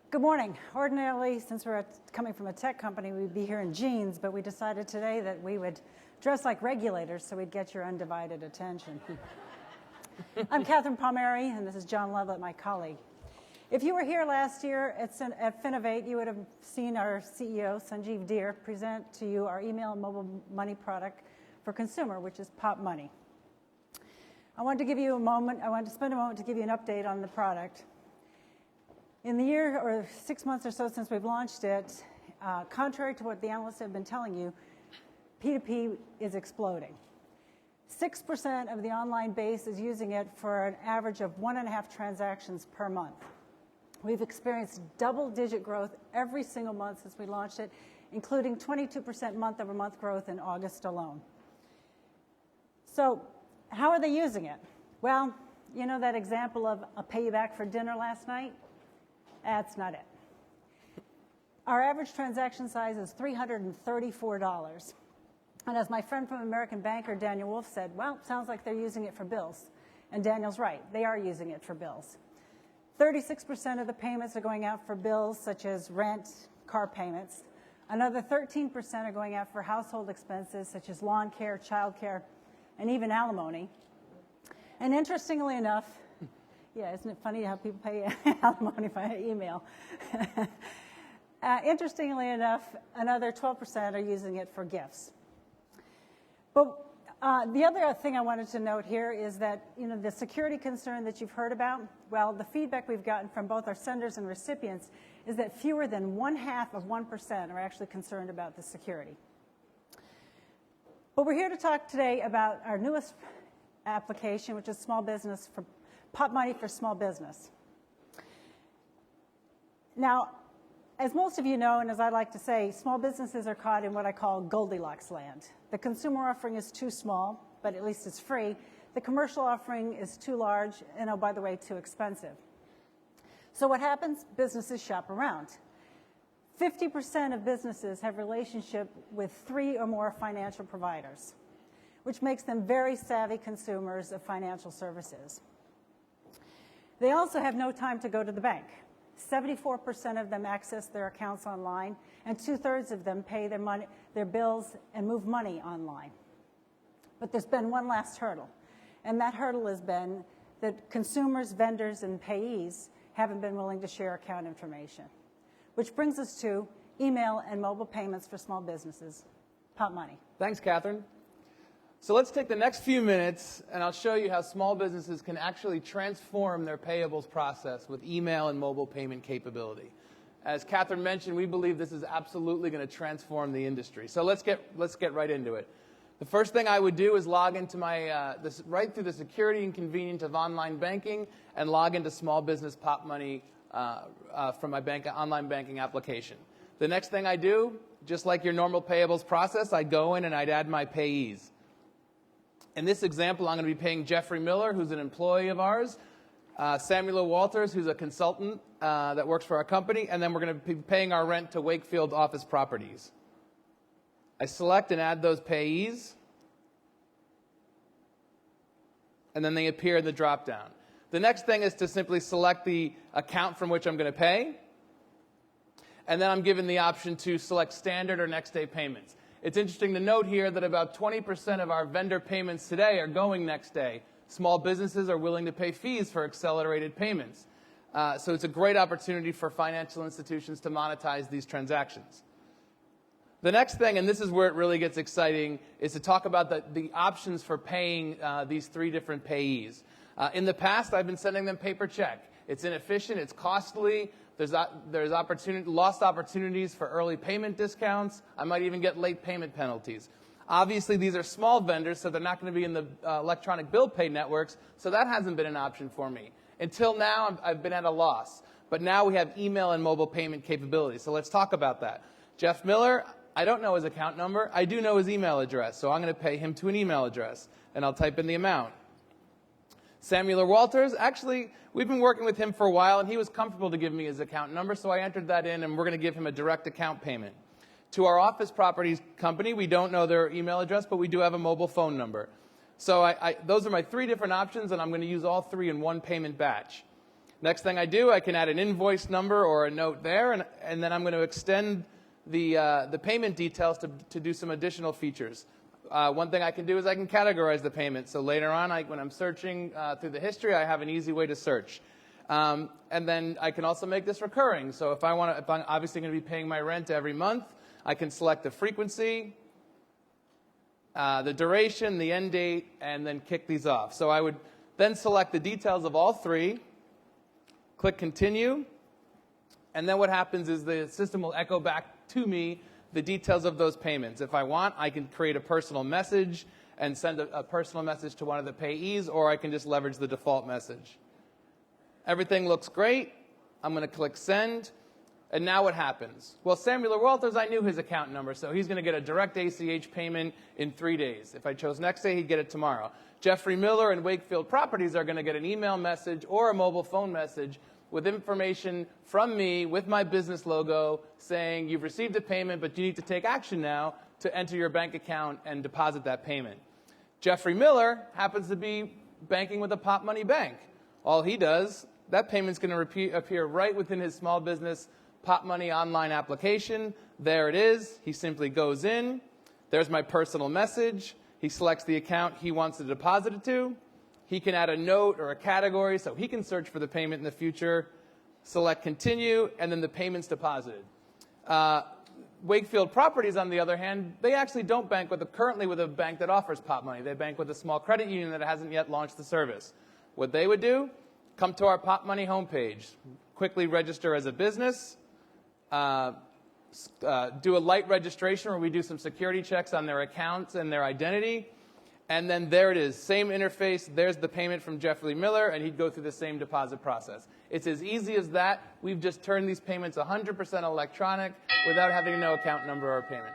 Good morning. Ordinarily, since we're coming from a tech company, we'd be here in jeans, but we decided today that we would dress like regulators so we'd get your undivided attention. I'm Catherine Palmieri, and this is John Lovett, my colleague. If you were here last year at Finovate, you would have seen our CEO, Sanjeev Deer, present to you our email and mobile money product for consumer, which is Pop Money. I wanted to spend a moment to give you an update on the product. In the year or 6 months or so since we've launched it, contrary to what the analysts have been telling you, P2P is exploding. 6% of the online base is using it for an average of 1.5 transactions per month. We've experienced double-digit growth every single month since we launched it, including 22% month-over-month growth in August alone. So how are they using it? Well, you know that example of I'll pay you back for dinner last night? That's not it. Our average transaction size is $334. And as my friend from American banker, Daniel Wolf, said, well, sounds like they're using it for bills. And Daniel's right. They are using it for bills. 36% of the payments are going out for bills such as rent, car payments. Another 13% are going out for household expenses such as lawn care, child care, and even alimony. And interestingly enough, yeah, isn't it funny how people pay alimony by email? Interestingly enough, another 12% are using it for gifts. But the other thing I wanted to note here is that the security concern that you've heard about, well, the feedback we've gotten from both our senders and recipients is that fewer than 0.5% are actually concerned about the security. But we're here to talk today about our newest application, which is small business for Pop Money for small business. Now, as most of you know, and as I like to say, small businesses are caught in what I call Goldilocks land. The consumer offering is too small, but at least it's free. The commercial offering is too large, and oh, by the way, too expensive. So what happens? Businesses shop around. 50% of businesses have relationship with 3 or more financial providers, which makes them very savvy consumers of financial services. They also have no time to go to the bank. 74% of them access their accounts online, and 2/3 of them pay their bills and move money online. But there's been one last hurdle, and that hurdle has been that consumers, vendors, and payees haven't been willing to share account information, which brings us to email and mobile payments for small businesses, Pop Money. Thanks, Catherine. So let's take the next few minutes, and I'll show you how small businesses can actually transform their payables process with email and mobile payment capability. As Catherine mentioned, we believe this is absolutely going to transform the industry. So let's get right into it. The first thing I would do is log into right through the security and convenience of online banking and log into Small Business Pop Money from my online banking application. The next thing I do, just like your normal payables process, I'd go in and I'd add my payees. In this example, I'm going to be paying Jeffrey Miller, who's an employee of ours, Samuel Walters, who's a consultant that works for our company, and then we're going to be paying our rent to Wakefield Office Properties. I select and add those payees, and then they appear in the drop-down. The next thing is to simply select the account from which I'm going to pay, and then I'm given the option to select standard or next-day payments. It's interesting to note here that about 20% of our vendor payments today are going next day. Small businesses are willing to pay fees for accelerated payments. So it's a great opportunity for financial institutions to monetize these transactions. The next thing, and this is where it really gets exciting, is to talk about the options for paying these 3 different payees. In the past, I've been sending them paper check. It's inefficient, it's costly. There's lost opportunities for early payment discounts. I might even get late payment penalties. Obviously, these are small vendors, so they're not going to be in the electronic bill pay networks, so that hasn't been an option for me. Until now, I've been at a loss. But now we have email and mobile payment capabilities, so let's talk about that. Jeff Miller, I don't know his account number. I do know his email address, so I'm going to pay him to an email address, and I'll type in the amount. Samuel Walters, actually, we've been working with him for a while, and he was comfortable to give me his account number, so I entered that in, and we're going to give him a direct account payment. To our office properties company, we don't know their email address, but we do have a mobile phone number. So those are my 3 different options, and I'm going to use all 3 in one payment batch. Next thing I do, I can add an invoice number or a note there, and then I'm going to extend the payment details to do some additional features. One thing I can do is I can categorize the payment. So later on, when I'm searching through the history, I have an easy way to search. And then I can also make this recurring. So if I'm obviously going to be paying my rent every month, I can select the frequency, the duration, the end date, and then kick these off. So I would then select the details of all three, click Continue, and then what happens is the system will echo back to me the details of those payments. If I want, I can create a personal message and send a personal message to one of the payees, or I can just leverage the default message. Everything looks great. I'm going to click Send. And now what happens? Well, Samuel Walters, I knew his account number, so he's going to get a direct ACH payment in 3 days. If I chose next day, he'd get it tomorrow. Jeffrey Miller and Wakefield Properties are going to get an email message or a mobile phone message with information from me with my business logo saying you've received a payment, but you need to take action now to enter your bank account and deposit that payment. Jeffrey Miller happens to be banking with a Pop Money bank. All he does, that payment's going to appear right within his small business Pop Money online application. There it is. He simply goes in. There's my personal message. He selects the account he wants to deposit it to. He can add a note or a category so he can search for the payment in the future. Select Continue, and then the payment's deposited. Wakefield Properties, on the other hand, they actually don't bank currently with a bank that offers Pop Money. They bank with a small credit union that hasn't yet launched the service. What they would do, come to our Pop Money homepage, quickly register as a business, do a light registration where we do some security checks on their accounts and their identity, and then there it is, same interface, there's the payment from Jeffrey Miller, and he'd go through the same deposit process. It's as easy as that. We've just turned these payments 100% electronic without having to know account number or payment.